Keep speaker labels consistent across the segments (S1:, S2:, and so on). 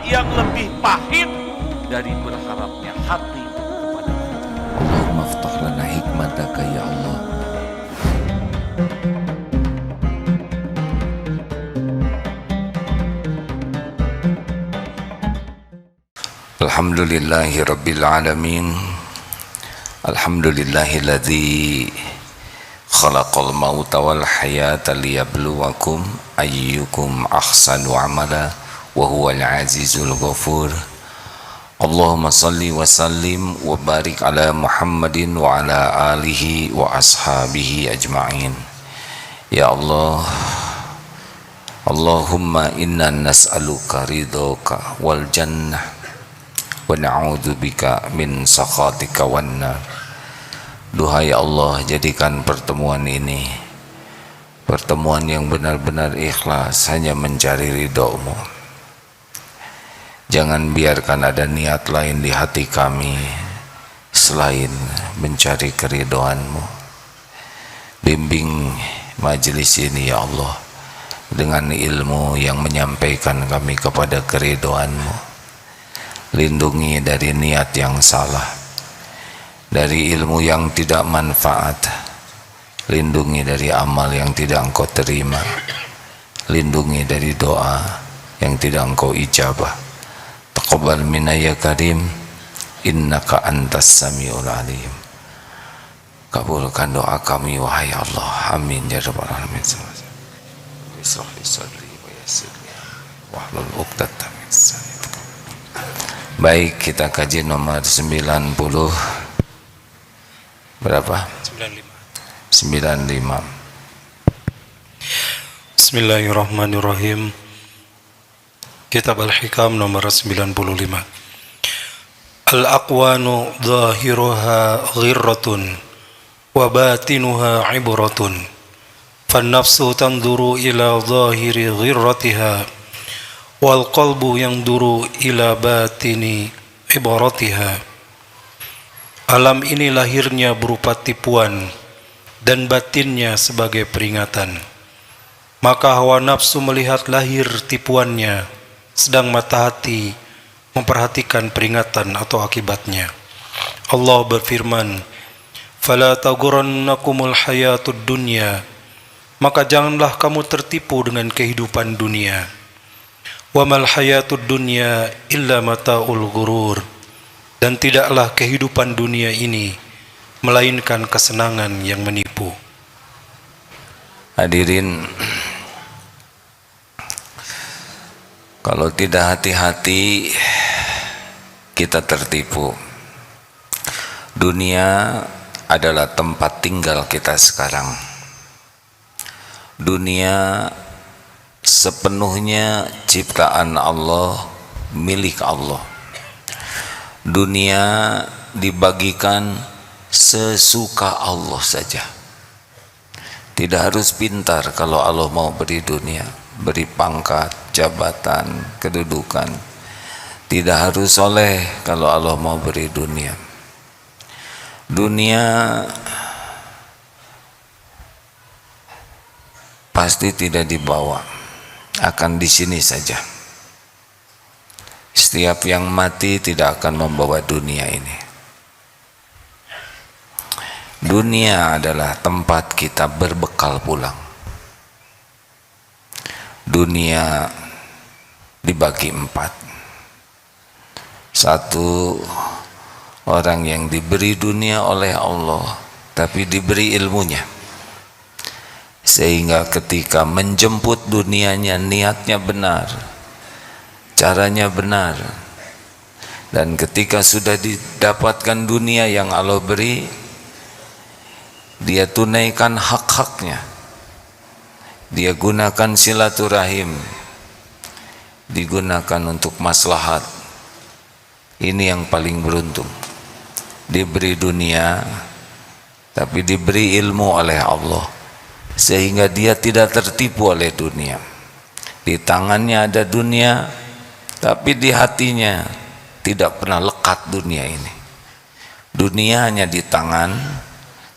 S1: yang lebih pahit dari berharapnya hati kepada Allah.
S2: Allahumma aftah lana hikmataka ya Allah. Alhamdulillahi rabbil alamin. Alhamdulillahilladzi khalaqal mauta wal hayata liyabluwakum ayyukum ahsanu amala wa huwal azizul ghafur. Allahumma salli wa sallim wa barik ala Muhammadin wa ala alihi wa ashabihi ajma'in. Ya Allah, Allahumma inna nas'aluka ridhaka wal jannah wa na'udzubika min sakhatika wan nar. Duhai Allah, jadikan pertemuan ini pertemuan yang benar-benar ikhlas, hanya mencari ridho-Mu. Jangan biarkan ada niat lain di hati kami selain mencari keridhaan-Mu. Bimbing majelis ini ya Allah dengan ilmu yang menyampaikan kami kepada keridhaan-Mu. Lindungi dari niat yang salah, dari ilmu yang tidak manfaat. Lindungi dari amal yang tidak Engkau terima. Lindungi dari doa yang tidak Engkau ijabah. Taqabbal minna ya karim, innaka antas samiul alim. Kabulkan doa kami wahai Allah, amin ya rabbal alamin. Bismillah sadri wa yassir li wahlul 'uqdatam min lisani. Baik, kita kaji nomor 90 berapa? 95.
S3: Bismillahirrahmanirrahim. Kitab Al-Hikam nomor 95. Al-aqwanu zahiruha ghirratun wa batinuha ibratun. Fan-nafsu tanduru ila zahiri ghirratiha wal qalbu yanduru ila batini ibaratiha. Alam ini lahirnya berupa tipuan dan batinnya sebagai peringatan. Maka hawa nafsu melihat lahir tipuannya, sedang mata hati memperhatikan peringatan atau akibatnya. Allah berfirman, "Fala taghurrannakumul hayatud dunya." Maka janganlah kamu tertipu dengan kehidupan dunia. "Wa mal hayatud dunya illa mata'ul ghurur." Dan tidaklah kehidupan dunia ini melainkan kesenangan yang menipu.
S2: Hadirin, kalau tidak hati-hati kita tertipu. Dunia adalah tempat tinggal kita sekarang. Dunia sepenuhnya ciptaan Allah, milik Allah. Dunia dibagikan sesuka Allah saja. Tidak harus pintar kalau Allah mau beri dunia, beri pangkat, jabatan, kedudukan. Tidak harus soleh kalau Allah mau beri dunia. Dunia pasti tidak dibawa, akan di sini saja. Setiap yang mati tidak akan membawa dunia ini. Dunia adalah tempat kita berbekal pulang. Dunia dibagi 4. Satu, orang yang diberi dunia oleh Allah tapi diberi ilmunya, sehingga ketika menjemput dunianya niatnya benar, caranya benar. Dan ketika sudah didapatkan dunia yang Allah beri, dia tunaikan hak-haknya. Dia gunakan silaturahim, digunakan untuk maslahat. Ini yang paling beruntung. Diberi dunia tapi diberi ilmu oleh Allah, sehingga dia tidak tertipu oleh dunia. Di tangannya ada dunia, tapi di hatinya tidak pernah lekat dunia ini. Dunia hanya di tangan,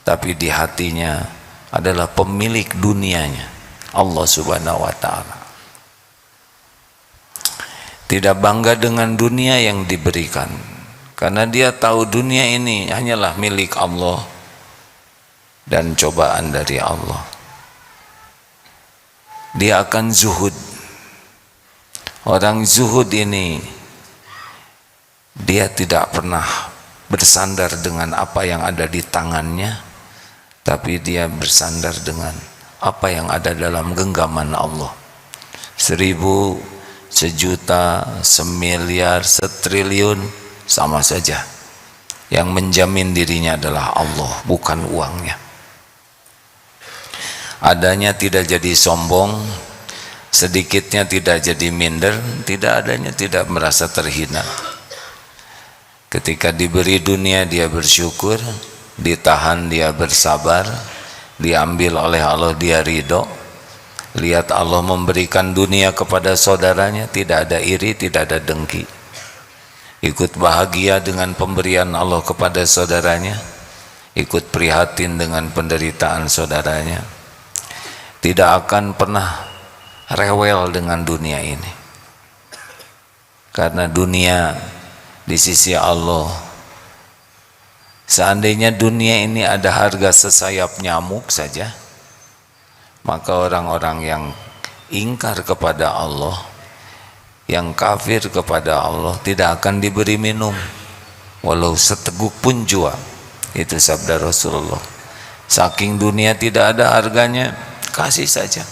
S2: tapi di hatinya adalah pemilik dunianya, Allah Subhanahu wa ta'ala. tidak bangga dengan dunia yang diberikan, karena dia tahu dunia ini hanyalah milik Allah dan cobaan dari Allah. Dia akan zuhud. Orang zuhud ini dia tidak pernah bersandar dengan apa yang ada di tangannya, tapi dia bersandar dengan apa yang ada dalam genggaman Allah. 1000, sejuta, semiliar, setriliun, sama saja. Yang menjamin dirinya adalah Allah, bukan uangnya. Adanya tidak jadi sombong, sedikitnya tidak jadi minder, tidak adanya tidak merasa terhina. Ketika diberi dunia dia bersyukur, ditahan dia bersabar, diambil oleh Allah dia ridho. Lihat Allah memberikan dunia kepada saudaranya, tidak ada iri, tidak ada dengki. Ikut bahagia dengan pemberian Allah kepada saudaranya, ikut prihatin dengan penderitaan saudaranya. Tidak akan pernah rewel dengan dunia ini, karena dunia di sisi Allah, seandainya dunia ini ada harga sesayap nyamuk saja, maka orang-orang yang ingkar kepada Allah, yang kafir kepada Allah, tidak akan diberi minum walau seteguk pun jua. Itu sabda Rasulullah. Saking dunia tidak ada harganya, kasih saja.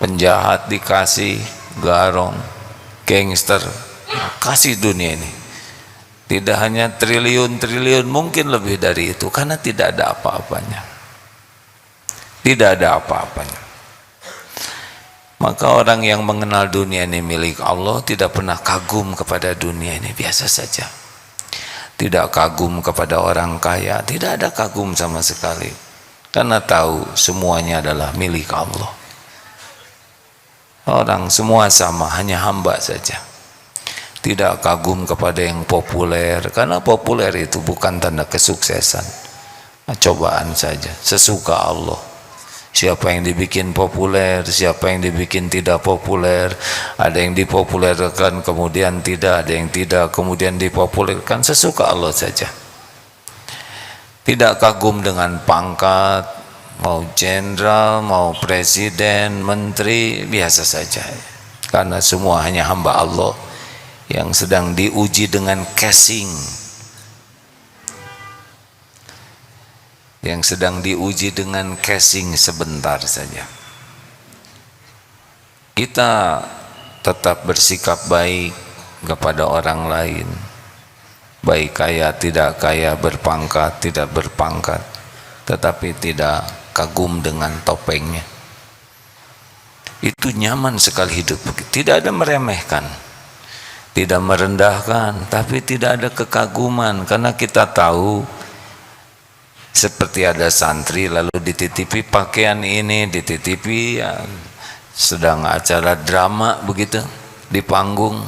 S2: Penjahat dikasih, garong, gangster, kasih dunia ini. Tidak hanya triliun-triliun, mungkin lebih dari itu, karena tidak ada apa-apanya. Tidak ada apa-apanya. Maka orang yang mengenal dunia ini milik Allah tidak pernah kagum kepada dunia ini, biasa saja. Tidak kagum kepada orang kaya, tidak ada kagum sama sekali, karena tahu semuanya adalah milik Allah. Orang semua sama, hanya hamba saja. Tidak kagum kepada yang populer, karena populer itu bukan tanda kesuksesan, cobaan saja, sesuka Allah. Siapa yang dibikin populer, siapa yang dibikin tidak populer, ada yang dipopulerkan kemudian tidak, ada yang tidak kemudian dipopulerkan, sesuka Allah saja. Tidak kagum dengan pangkat, mau jenderal, mau presiden, menteri, biasa saja, karena semua hanya hamba Allah yang sedang diuji dengan casing, yang sedang diuji dengan casing sebentar saja. Kita tetap bersikap baik kepada orang lain, baik kaya tidak kaya, berpangkat tidak berpangkat, tetapi tidak kagum dengan topengnya. Itu nyaman sekali hidup, tidak ada meremehkan, tidak merendahkan, tapi tidak ada kekaguman, karena kita tahu. Seperti ada santri lalu dititipi pakaian ini, dititipi ya, sedang acara drama begitu di panggung,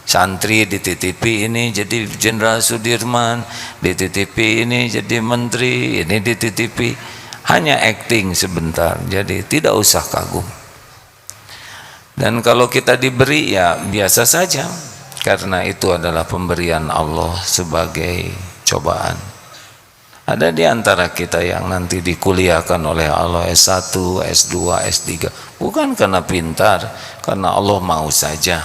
S2: santri dititipi ini jadi Jenderal Sudirman, dititipi ini jadi menteri, ini dititipi, hanya acting sebentar, jadi tidak usah kagum. Dan kalau kita diberi ya biasa saja, karena itu adalah pemberian Allah sebagai cobaan. Ada di antara kita yang nanti dikuliahkan oleh Allah S1, S2, S3, bukan karena pintar, karena Allah mau saja.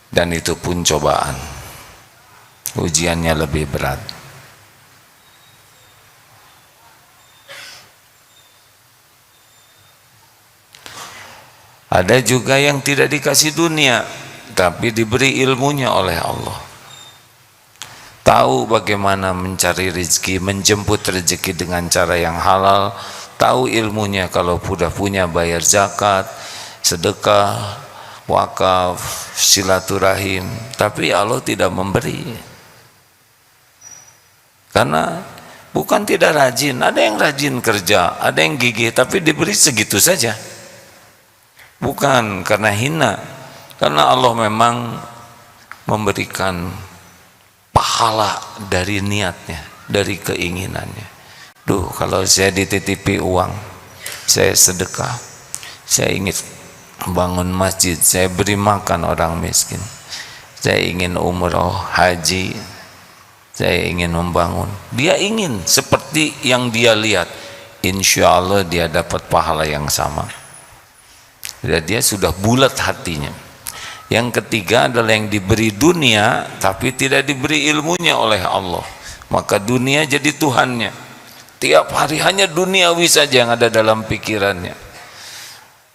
S2: Dan itu pun cobaan, ujiannya lebih berat. Ada juga yang tidak dikasih dunia, tapi diberi ilmunya oleh Allah. Tahu bagaimana mencari rezeki, menjemput rezeki dengan cara yang halal, tahu ilmunya kalau sudah punya bayar zakat, sedekah, wakaf, silaturahim, tapi Allah tidak memberi. Karena bukan tidak rajin, ada yang rajin kerja, ada yang gigih, tapi diberi segitu saja. Bukan karena hina, karena Allah memang memberikan pahala dari niatnya, dari keinginannya. Duh, kalau saya dititipi uang, saya sedekah, saya ingin bangun masjid, saya beri makan orang miskin, saya ingin umroh, haji, saya ingin membangun. Dia ingin seperti yang dia lihat, insya Allah dia dapat pahala yang sama. Dan dia sudah bulat hatinya. Yang ketiga adalah yang diberi dunia tapi tidak diberi ilmunya oleh Allah, maka dunia jadi Tuhannya. Tiap hari hanya duniawi saja yang ada dalam pikirannya.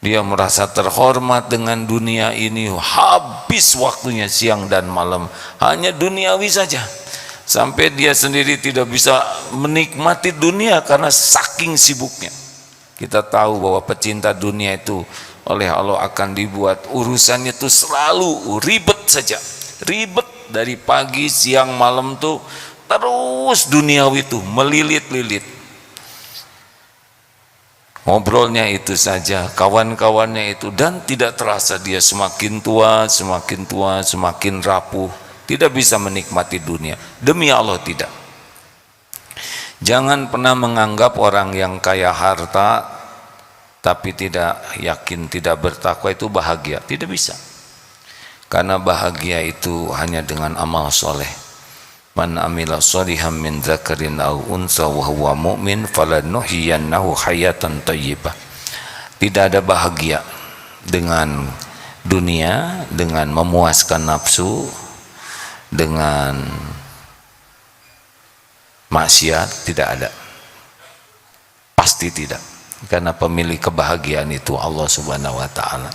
S2: Dia merasa terhormat dengan dunia ini, habis waktunya siang dan malam hanya duniawi saja, sampai dia sendiri tidak bisa menikmati dunia karena saking sibuknya. Kita tahu bahwa pecinta dunia itu oleh Allah akan dibuat urusannya itu selalu ribet saja, ribet dari pagi siang malam tuh terus duniawi itu melilit-lilit. Ngobrolnya itu saja, kawan-kawannya itu, dan tidak terasa dia semakin tua, semakin rapuh, tidak bisa menikmati dunia. Demi Allah tidak. Jangan pernah menganggap orang yang kaya harta tapi tidak yakin, tidak bertakwa itu bahagia. Tidak bisa. Karena bahagia itu hanya dengan amal soleh. Man amila sholihan min dzakarin aw unsa wa huwa mu'min falanuhyiyannahu hayatan thayyibah. Tidak ada bahagia dengan dunia, dengan memuaskan nafsu, dengan maksiat, tidak ada. Pasti tidak. Karena pemilik kebahagiaan itu Allah Subhanahu wa ta'ala.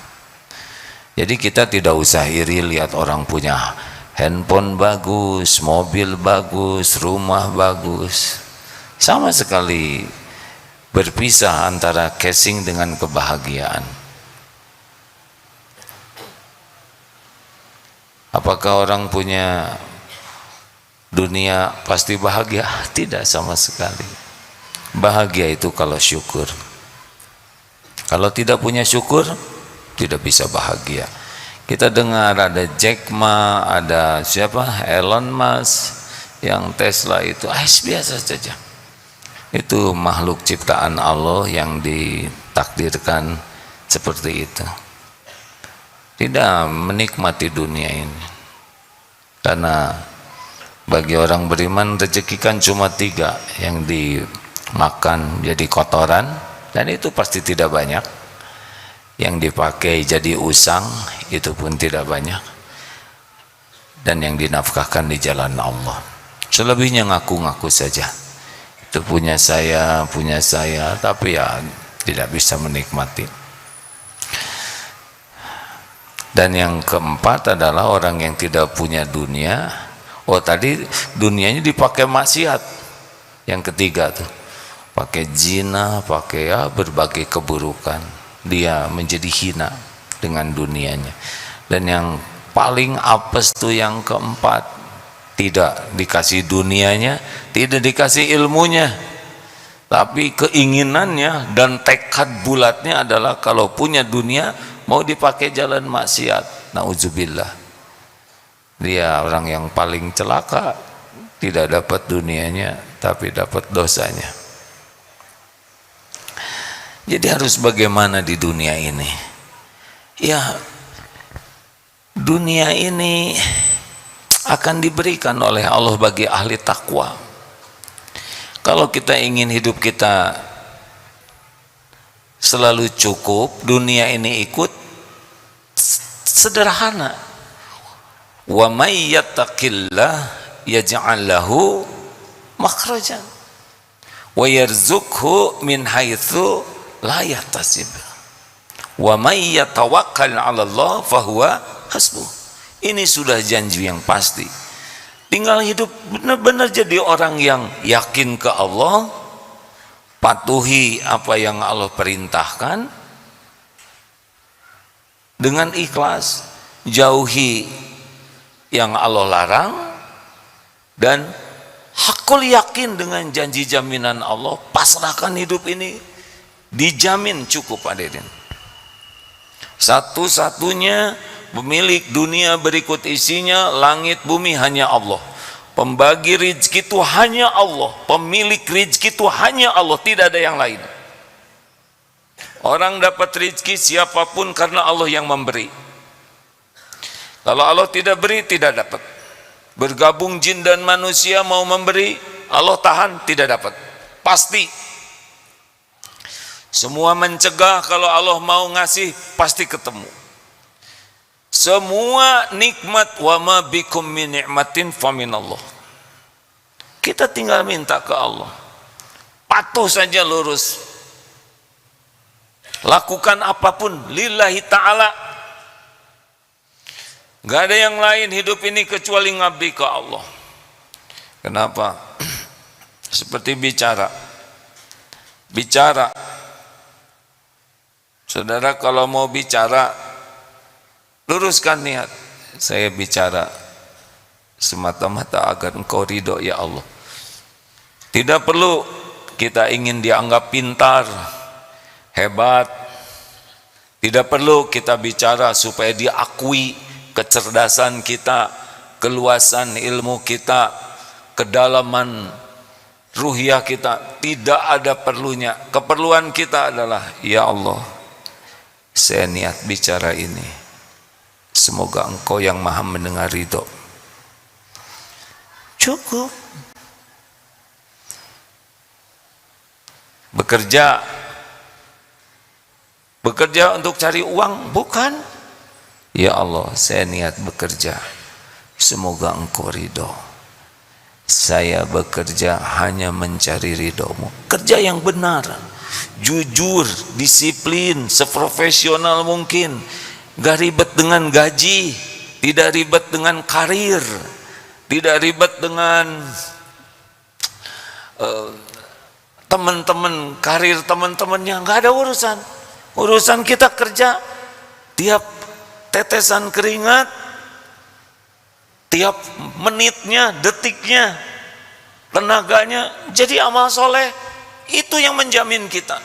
S2: Jadi kita tidak usah iri lihat orang punya handphone bagus, mobil bagus, rumah bagus. Sama sekali berpisah antara casing dengan kebahagiaan. Apakah orang punya dunia pasti bahagia? Tidak sama sekali. Bahagia itu kalau syukur. Kalau tidak punya syukur, tidak bisa bahagia. Kita dengar ada Jack Ma, ada siapa? Elon Musk, yang Tesla itu biasa saja. Itu makhluk ciptaan Allah yang ditakdirkan seperti itu. Tidak menikmati dunia ini. Karena bagi orang beriman rezeki kan cuma 3, yang dimakan jadi kotoran, dan itu pasti tidak banyak. Yang dipakai jadi usang, itu pun tidak banyak. Dan yang dinafkahkan di jalan Allah. Selebihnya ngaku-ngaku saja. Itu punya saya, tapi ya tidak bisa menikmati. Dan yang keempat adalah orang yang tidak punya dunia. Oh, tadi dunianya dipakai maksiat. Yang ketiga tuh, pakai zina, pakai berbagai keburukan. Dia menjadi hina dengan dunianya. Dan yang paling apes tuh yang keempat, tidak dikasih dunianya, tidak dikasih ilmunya, tapi keinginannya dan tekad bulatnya adalah kalau punya dunia mau dipakai jalan maksiat. Nauzubillah. Dia orang yang paling celaka, tidak dapat dunianya tapi dapat dosanya. Jadi harus bagaimana di dunia ini? Ya, dunia ini akan diberikan oleh Allah bagi ahli takwa. Kalau kita ingin hidup kita selalu cukup, dunia ini ikut, sederhana. Wa may yattaqillah yaj'al lahu makhrajan wa yarzuqhu min haitsu la yahtasib wa may yatawakkal 'ala Allah fahuwa hasbuh. Ini sudah janji yang pasti. Tinggal hidup benar-benar jadi orang yang yakin ke Allah, patuhi apa yang Allah perintahkan dengan ikhlas, jauhi yang Allah larang, dan hakul yakin dengan janji jaminan Allah. Pasrahkan hidup ini, dijamin cukup hadirin. Satu-satunya pemilik dunia berikut isinya, langit bumi hanya Allah. Pembagi rezeki itu hanya Allah. Pemilik rezeki itu hanya Allah, tidak ada yang lain. Orang dapat rezeki siapapun karena Allah yang memberi. Kalau Allah tidak beri, tidak dapat. Bergabung jin dan manusia mau memberi, Allah tahan, tidak dapat. Pasti. Semua mencegah, kalau Allah mau ngasih, pasti ketemu. Semua nikmat, wa ma bikum min ni'matin faminallah. Kita tinggal minta ke Allah. Patuh saja, lurus. Lakukan apapun lillahi ta'ala. Gak ada yang lain hidup ini kecuali ngabdi ke Allah. Kenapa? Seperti bicara. Saudara kalau mau bicara, luruskan niat. Saya bicara semata-mata agar engkau ridho ya Allah. Tidak perlu kita ingin dianggap pintar, hebat. Tidak perlu kita bicara supaya diakui kecerdasan kita, keluasan ilmu kita, kedalaman ruhiyah kita. Tidak ada perlunya. Keperluan kita adalah, ya Allah, saya niat bicara ini, semoga engkau yang maha mendengar ridho. Cukup. Bekerja untuk cari uang, bukan. Ya Allah, saya niat bekerja, semoga engkau ridho. Saya bekerja hanya mencari ridhomu. Kerja yang benar, jujur, disiplin, seprofesional mungkin. Gak ribet dengan gaji, tidak ribet dengan karir, tidak ribet dengan teman-teman, karir teman-temannya. Gak ada urusan. Urusan kita kerja, tiap tetesan keringat, tiap menitnya, detiknya, tenaganya jadi amal soleh. Itu yang menjamin kita.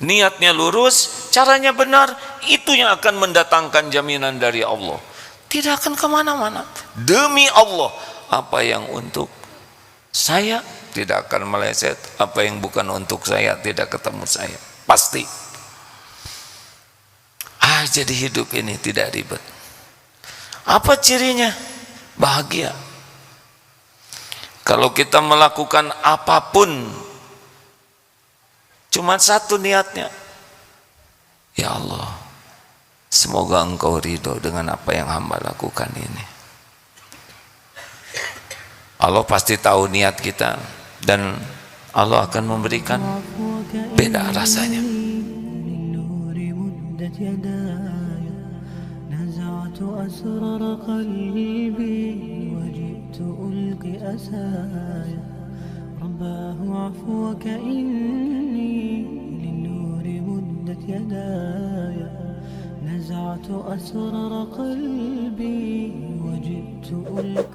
S2: Niatnya lurus, caranya benar, itu yang akan mendatangkan jaminan dari Allah. Tidak akan kemana-mana. Demi Allah, apa yang untuk saya tidak akan meleset, apa yang bukan untuk saya tidak ketemu saya. Pasti. Jadi hidup ini tidak ribet. Apa cirinya? Bahagia. Kalau kita melakukan apapun, cuma satu niatnya, ya Allah, semoga engkau ridho dengan apa yang hamba lakukan ini. Allah pasti tahu niat kita, dan Allah akan memberikan beda rasanya.
S4: نزعت أسرار قلبي وجئت ألقي أسايا رباه عفوك إني للنور مدت يدايا نزعت أسرار قلبي وجئت ألقي